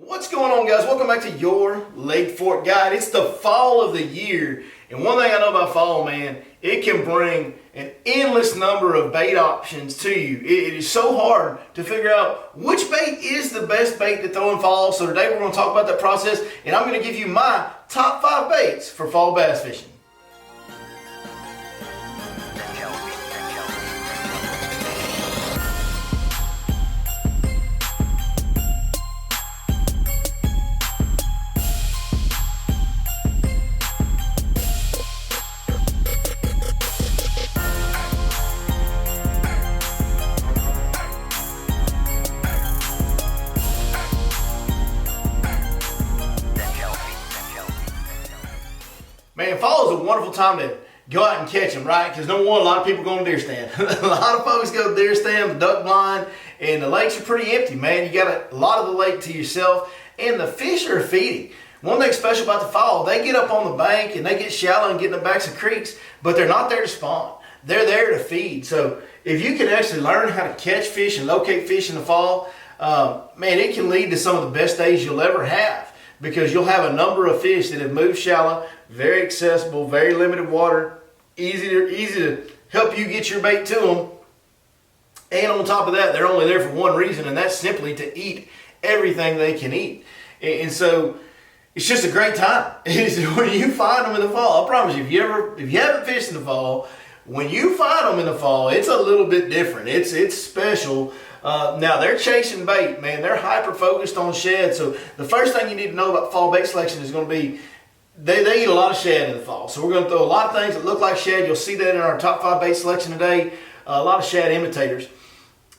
What's going on, guys? Welcome back to your Lake Fork Guide. It's the fall of the year, and one thing I know about fall, man, it can bring an endless number of bait options to you. It is so hard to figure out which bait is the best bait to throw in fall. So today we're going to talk about that process, and I'm going to give you my top 5 baits for fall bass fishing. Man, fall is a wonderful time to go out and catch them, right? Because number one, a lot of people go on deer stand. A lot of folks go to deer stand, the duck blind, and the lakes are pretty empty, man. You got a lot of the lake to yourself, and the fish are feeding. One thing special about the fall, they get up on the bank and they get shallow and get in the backs of creeks, but they're not there to spawn. They're there to feed. So if you can actually learn how to catch fish and locate fish in the fall, man, it can lead to some of the best days you'll ever have. Because you'll have a number of fish that have moved shallow, very accessible, very limited water, easy to help you get your bait to them. And on top of that, they're only there for one reason, and that's simply to eat everything they can eat. And so it's just a great time. When you find them in the fall, I promise you, if you haven't fished in the fall, when you find them in the fall, it's a little bit different. It's special. Now they're chasing bait, man. They're hyper focused on shad. So the first thing you need to know about fall bait selection is going to be they eat a lot of shad in the fall. So we're going to throw a lot of things that look like shad. You'll see that in our top 5 bait selection today. A lot of shad imitators.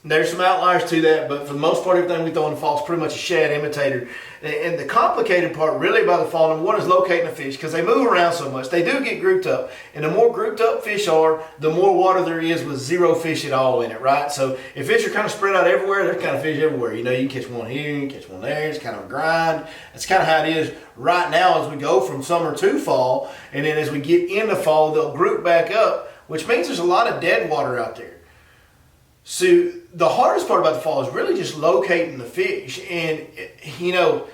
There's some outliers to that, but for the most part, everything we throw in the fall is pretty much a shad imitator. And the complicated part really about the fall, number one, is locating the fish, because they move around so much. They do get grouped up, and the more grouped up fish are, the more water there is with zero fish at all in it, right? So if fish are kind of spread out everywhere, there's kind of fish everywhere. You know, you can catch one here, you can catch one there. It's kind of a grind. That's kind of how it is right now as we go from summer to fall, and then as we get into fall, they'll group back up, which means there's a lot of dead water out there. So the hardest part about the fall is really just locating the fish. And, you know,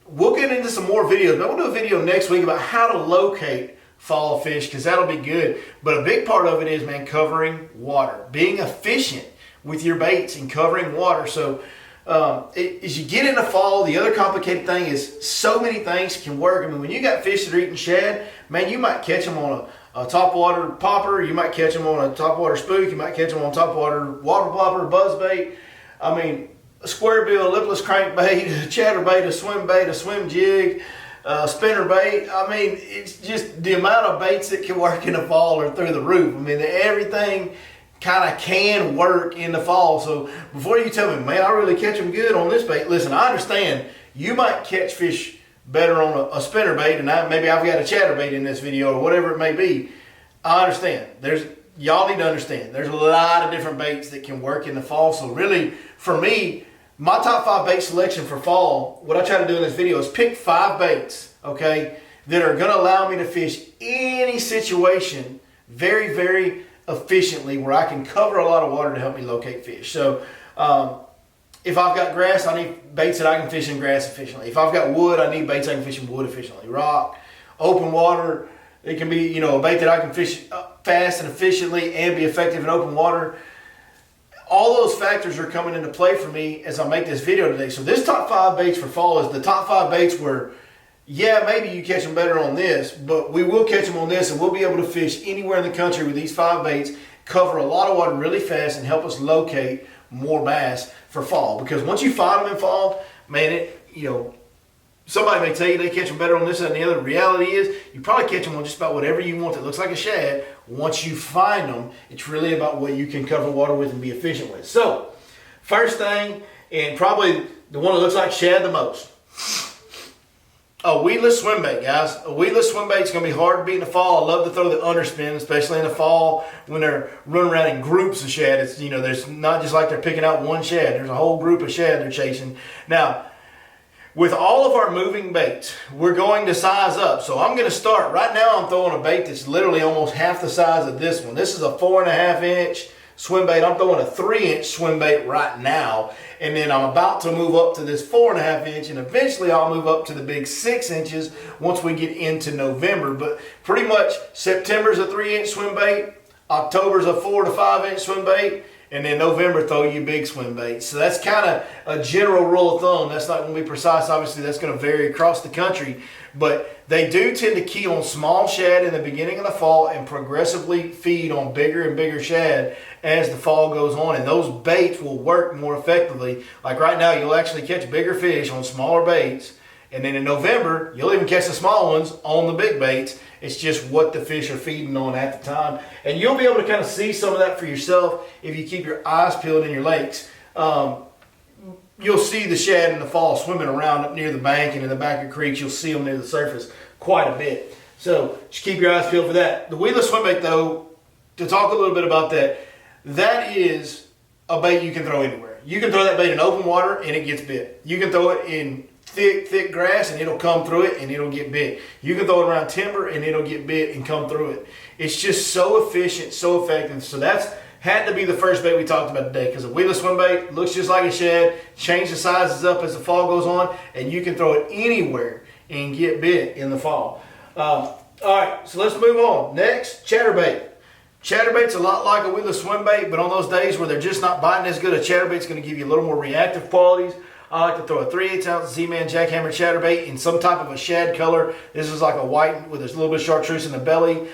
we'll get into some more videos. But we'll do a video next week about how to locate fall fish, because that'll be good. But a big part of it is, man, covering water. Being efficient with your baits and covering water. So as you get into fall, the other complicated thing is so many things can work. I mean, when you got fish that are eating shad, man, you might catch them on a topwater popper, you might catch them on a topwater spook, you might catch them on topwater water plopper, buzzbait. I mean, a squarebill, lipless crankbait, a chatterbait, a swim jig, spinner bait. I mean, it's just the amount of baits that can work in the fall are through the roof. I mean, everything kind of can work in the fall. So before you tell me, man, I really catch them good on this bait, listen, I understand you might catch fish better on a spinner bait, and maybe I've got a chatterbait in this video or whatever it may be. I understand. Y'all need to understand. There's a lot of different baits that can work in the fall. So really, for me, my top 5 bait selection for fall, what I try to do in this video is pick 5 baits, okay, that are going to allow me to fish any situation very, very efficiently, where I can cover a lot of water to help me locate fish. So if I've got grass, I need baits that I can fish in grass efficiently. If I've got wood, I need baits I can fish in wood efficiently. Rock, open water, it can be, you know, a bait that I can fish fast and efficiently and be effective in open water. All those factors are coming into play for me as I make this video today. So this top 5 baits for fall is the top 5 baits where, yeah, maybe you catch them better on this, but we will catch them on this, and we'll be able to fish anywhere in the country with these 5 baits, cover a lot of water really fast, and help us locate more bass for fall. Because once you find them in fall, man, you know, somebody may tell you they catch them better on this than the other. The reality is, you probably catch them on just about whatever you want that looks like a shad. Once you find them, it's really about what you can cover water with and be efficient with. So, first thing, and probably the one that looks like shad the most, a weedless swim bait, guys. A weedless swim bait is going to be hard to beat in the fall. I love to throw the underspin, especially in the fall when they're running around in groups of shad. It's, you know, there's not just like they're picking out one shad. There's a whole group of shad they're chasing. Now, with all of our moving baits, we're going to size up. So I'm going to start. Right now I'm throwing a bait that's literally almost half the size of this one. This is a 4.5 inch swim bait. I'm throwing a 3-inch swim bait right now, and then I'm about to move up to this 4.5 inch, and eventually I'll move up to the big 6 inches once we get into November. But pretty much September's a 3-inch swim bait, October's a 4 to 5 inch swim bait, and then November throw you big swim baits. So that's kind of a general rule of thumb. That's not going to be precise. Obviously, that's going to vary across the country. But they do tend to key on small shad in the beginning of the fall and progressively feed on bigger and bigger shad as the fall goes on. And those baits will work more effectively. Like right now, you'll actually catch bigger fish on smaller baits. And then in November, you'll even catch the small ones on the big baits. It's just what the fish are feeding on at the time. And you'll be able to kind of see some of that for yourself if you keep your eyes peeled in your lakes. You'll see the shad in the fall swimming around up near the bank and in the back of creeks. You'll see them near the surface quite a bit. So just keep your eyes peeled for that. The weedless swim bait, though, to talk a little bit about that, that is a bait you can throw anywhere. You can throw that bait in open water and it gets bit. You can throw it in thick grass and it'll come through it and it'll get bit. You can throw it around timber and it'll get bit and come through it. It's just so efficient, so effective. So that's had to be the first bait we talked about today, because a weedless swim bait looks just like a shad, change the sizes up as the fall goes on, and you can throw it anywhere and get bit in the fall. All right, so let's move on. Next, chatterbait. Chatterbait's a lot like a weedless swim bait, but on those days where they're just not biting as good, a chatterbait's going to give you a little more reactive qualities. I like to throw a 3/8 ounce Z-Man jackhammer chatterbait in some type of a shad color. This is like a white with a little bit of chartreuse in the belly.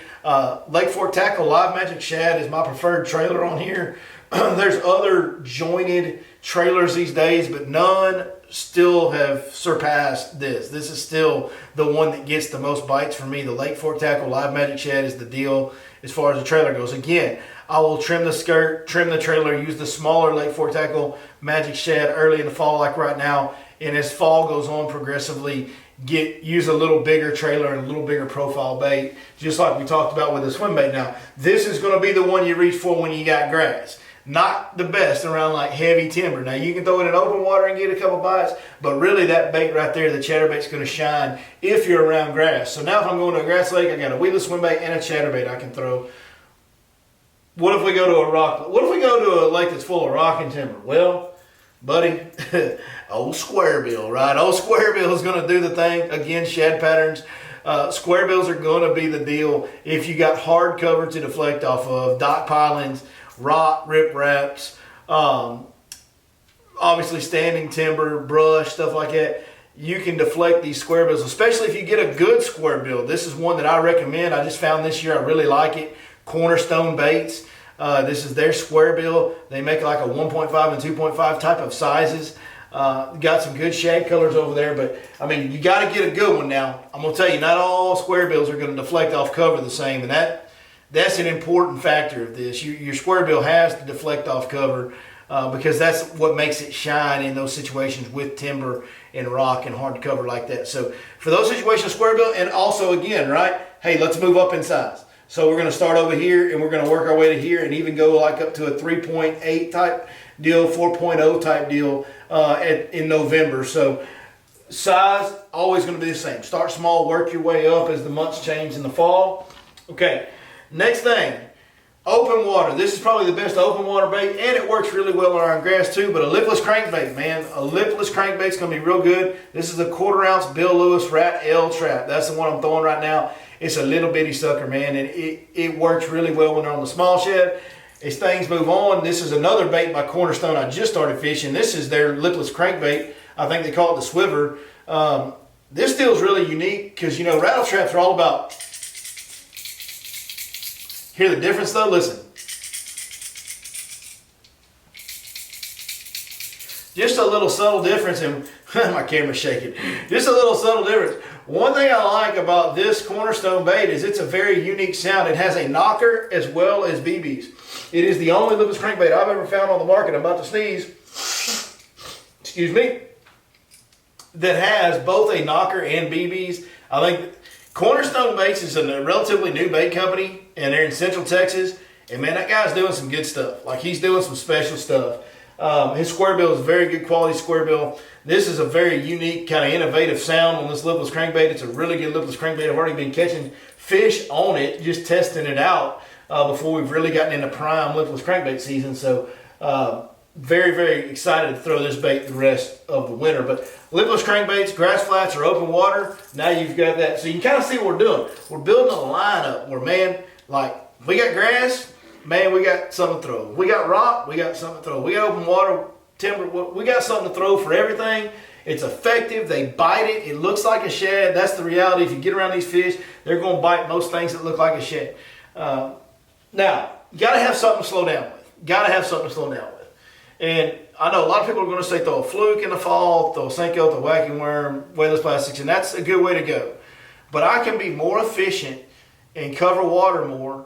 Lake Fork Tackle Live Magic Shad is my preferred trailer on here. There's other jointed trailers these days, but none still have surpassed this. This is still the one that gets the most bites for me. The Lake Fork Tackle Live Magic Shad is the deal as far as the trailer goes. Again, I will trim the skirt, trim the trailer, use the smaller Lake Fork Tackle Magic Shad early in the fall like right now, and as fall goes on progressively, use a little bigger trailer and a little bigger profile bait, just like we talked about with the swim bait. Now, this is going to be the one you reach for when you got grass. Not the best around like heavy timber. Now, you can throw it in open water and get a couple bites, but really that bait right there, the chatterbait's going to shine if you're around grass. So now if I'm going to a grass lake, I got a weedless swim bait and a chatterbait I can throw. What if we go to a rock? What if we go to a lake that's full of rock and timber? Well, buddy, old Squarebill, right? Old Squarebill is going to do the thing. Again, shad patterns. Squarebills are going to be the deal if you got hard cover to deflect off of, dock pilings, rock, rip wraps, obviously standing timber, brush, stuff like that. You can deflect these squarebills, especially if you get a good squarebill. This is one that I recommend. I just found this year. I really like it. Cornerstone Baits. This is their Squarebill. They make like a 1.5 and 2.5 type of sizes. Got some good shad colors over there, but I mean, you got to get a good one now. I'm going to tell you, not all Squarebills are going to deflect off cover the same, and that's an important factor of this. Your Squarebill has to deflect off cover because that's what makes it shine in those situations with timber and rock and hard cover like that. So for those situations, Squarebill, and also again, right, hey, let's move up in size. So we're going to start over here and we're going to work our way to here and even go like up to a 3.8 type deal, 4.0 type deal in November. So size, always going to be the same. Start small, work your way up as the months change in the fall. Okay, next thing, open water. This is probably the best open water bait, and it works really well around grass too, but a lipless crankbait, man. A lipless crankbait's going to be real good. This is a 1/4 ounce Bill Lewis Rat L trap. That's the one I'm throwing right now. It's a little bitty sucker, man, and it works really well when they're on the small shed. As things move on, this is another bait by Cornerstone I just started fishing. This is their lipless crankbait. I think they call it the Swiver. This deal is really unique because, you know, rattle traps are all about... Hear the difference though? Listen. Just a little subtle difference in... my camera's shaking. Just a little subtle difference. One thing I like about this Cornerstone bait is it's a very unique sound. It has a knocker as well as BBs. It is the only lipless crankbait I've ever found on the market. I'm about to sneeze. Excuse me. That has both a knocker and BBs. I think Cornerstone Baits is a relatively new bait company, and they're in Central Texas. And man, that guy's doing some good stuff. Like, he's doing some special stuff. His Squarebill is a very good quality Squarebill. This is a very unique, kind of innovative sound on this lipless crankbait. It's a really good lipless crankbait. I've already been catching fish on it, just testing it out. before we've really gotten into prime lipless crankbait season. So very, very excited to throw this bait the rest of the winter. But lipless crankbaits, grass flats, or open water, now you've got that. So you can kind of see what we're doing. We're building a lineup where, man, like, we got grass, man, we got something to throw. We got rock, we got something to throw. We got open water, timber, we got something to throw for everything. It's effective. They bite it. It looks like a shad. That's the reality. If you get around these fish, they're going to bite most things that look like a shad. Now, you got to have something to slow down with. Got to have something to slow down with. And I know a lot of people are going to say throw a fluke in the fall, throw a Senko, throw a whacking worm, weightless plastics, and that's a good way to go. But I can be more efficient and cover water more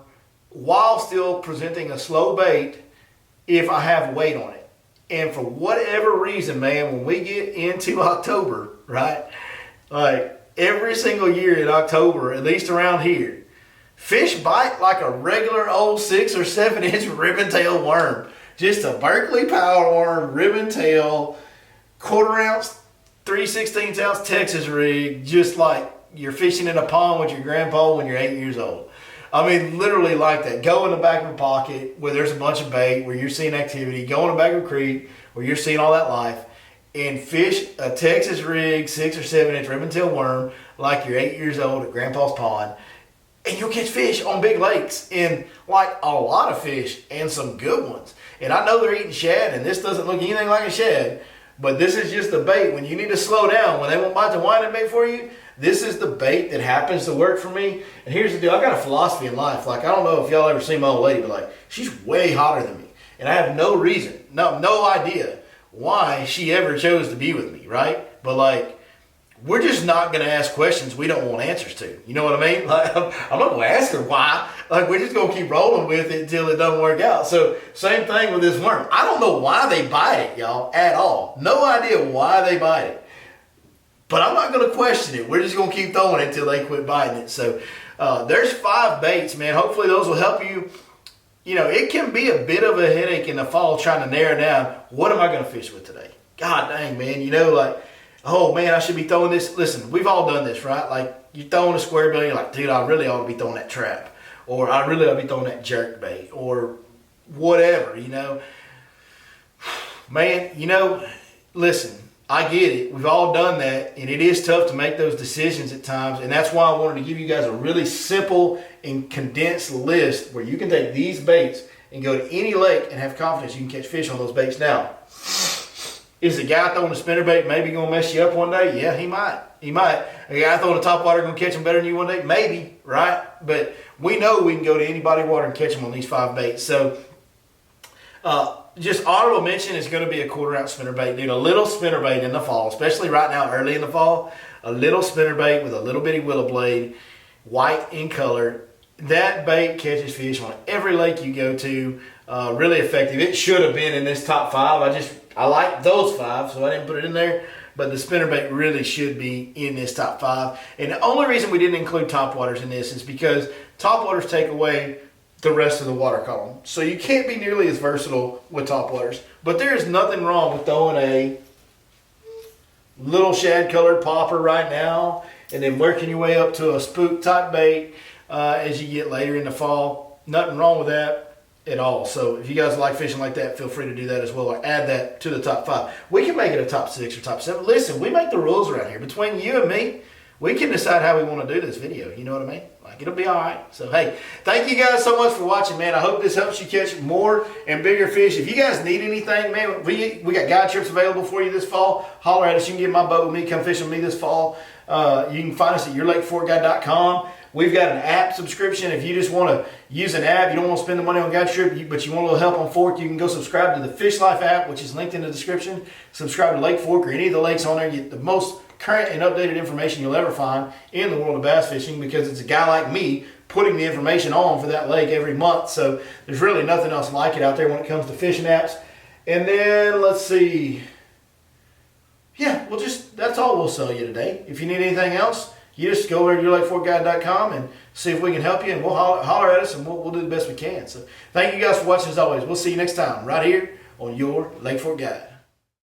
while still presenting a slow bait if I have weight on it. And for whatever reason, man, when we get into October, right, like every single year in October, at least around here, fish bite like a regular old 6 or 7 inch ribbon tail worm. Just a Berkeley power worm, ribbon tail, 1/4 ounce, 3/16 ounce Texas rig, just like you're fishing in a pond with your grandpa when you're 8 years old. I mean, literally like that. Go in the back of a pocket where there's a bunch of bait, where you're seeing activity. Go in the back of a creek where you're seeing all that life, and fish a Texas rig, 6 or 7 inch ribbon tail worm like you're 8 years old at grandpa's pond. And you'll catch fish on big lakes, and like a lot of fish, and some good ones. And I know they're eating shad, and this doesn't look anything like a shad, but this is just the bait. When you need to slow down, when they won't bite the winding bait for you, this is the bait that happens to work for me. And here's the deal. I got a philosophy in life. Like, I don't know if y'all ever seen my old lady, but like, she's way hotter than me. And I have no reason, no idea why she ever chose to be with me, right? But like, we're just not going to ask questions we don't want answers to. You know what I mean? Like, I'm not going to ask her why. Like, we're just going to keep rolling with it until it doesn't work out. So, same thing with this worm. I don't know why they bite it, y'all, at all. No idea why they bite it. But I'm not going to question it. We're just going to keep throwing it until they quit biting it. So, there's 5 baits, man. Hopefully those will help you. You know, it can be a bit of a headache in the fall trying to narrow down, what am I going to fish with today? God dang, man. You know, like, oh man, I should be throwing this. Listen, we've all done this, right? Like, you throwing a Squarebill, and you're like, dude, I really ought to be throwing that trap. Or I really ought to be throwing that jerk bait. Or whatever, you know. Man, you know, listen, I get it. We've all done that, and it is tough to make those decisions at times. And that's why I wanted to give you guys a really simple and condensed list where you can take these baits and go to any lake and have confidence you can catch fish on those baits. Now, is the guy throwing a spinnerbait maybe going to mess you up one day? Yeah, he might. He might. A guy throwing a top water going to catch him better than you one day? Maybe, right? But we know we can go to any body of water and catch them on these 5 baits. So, just honorable mention is going to be a 1/4 ounce spinnerbait. Dude, a little spinnerbait in the fall, especially right now, early in the fall, a little spinnerbait with a little bitty willow blade, white in color. That bait catches fish on every lake you go to. Really effective. It should have been in this top 5. I like those 5, so I didn't put it in there. But the spinnerbait really should be in this top 5. And the only reason we didn't include topwaters in this is because topwaters take away the rest of the water column. So you can't be nearly as versatile with topwaters. But there is nothing wrong with throwing a little shad colored popper right now and then working your way up to a spook type bait as you get later in the fall. Nothing wrong with that at all. So if you guys like fishing like that, feel free to do that as well, or add that to the top 5. We can make it a top 6 or top 7. Listen, we make the rules around here. Between you and me, we can decide how we want to do this video. You know what I mean? Like, it'll be all right. So, hey, thank you guys so much for watching, man. I hope this helps you catch more and bigger fish. If you guys need anything, man, we got guide trips available for you this fall. Holler at us. You can get in my boat with me. Come fish with me this fall. You can find us at yourlakeforkguide.com. We've got an app subscription. If you just want to use an app, you don't want to spend the money on guide trip, but you want a little help on Fork, you can go subscribe to the Fish Life app, which is linked in the description. Subscribe to Lake Fork or any of the lakes on there. You get the most current and updated information you'll ever find in the world of bass fishing, because it's a guy like me putting the information on for that lake every month. So there's really nothing else like it out there when it comes to fishing apps. And then let's see. Yeah, that's all we'll sell you today. If you need anything else, you just go over to yourlakeforkguide.com and see if we can help you, and we'll holler at us, and we'll do the best we can. So thank you guys for watching as always. We'll see you next time right here on Your Lake Fork Guide.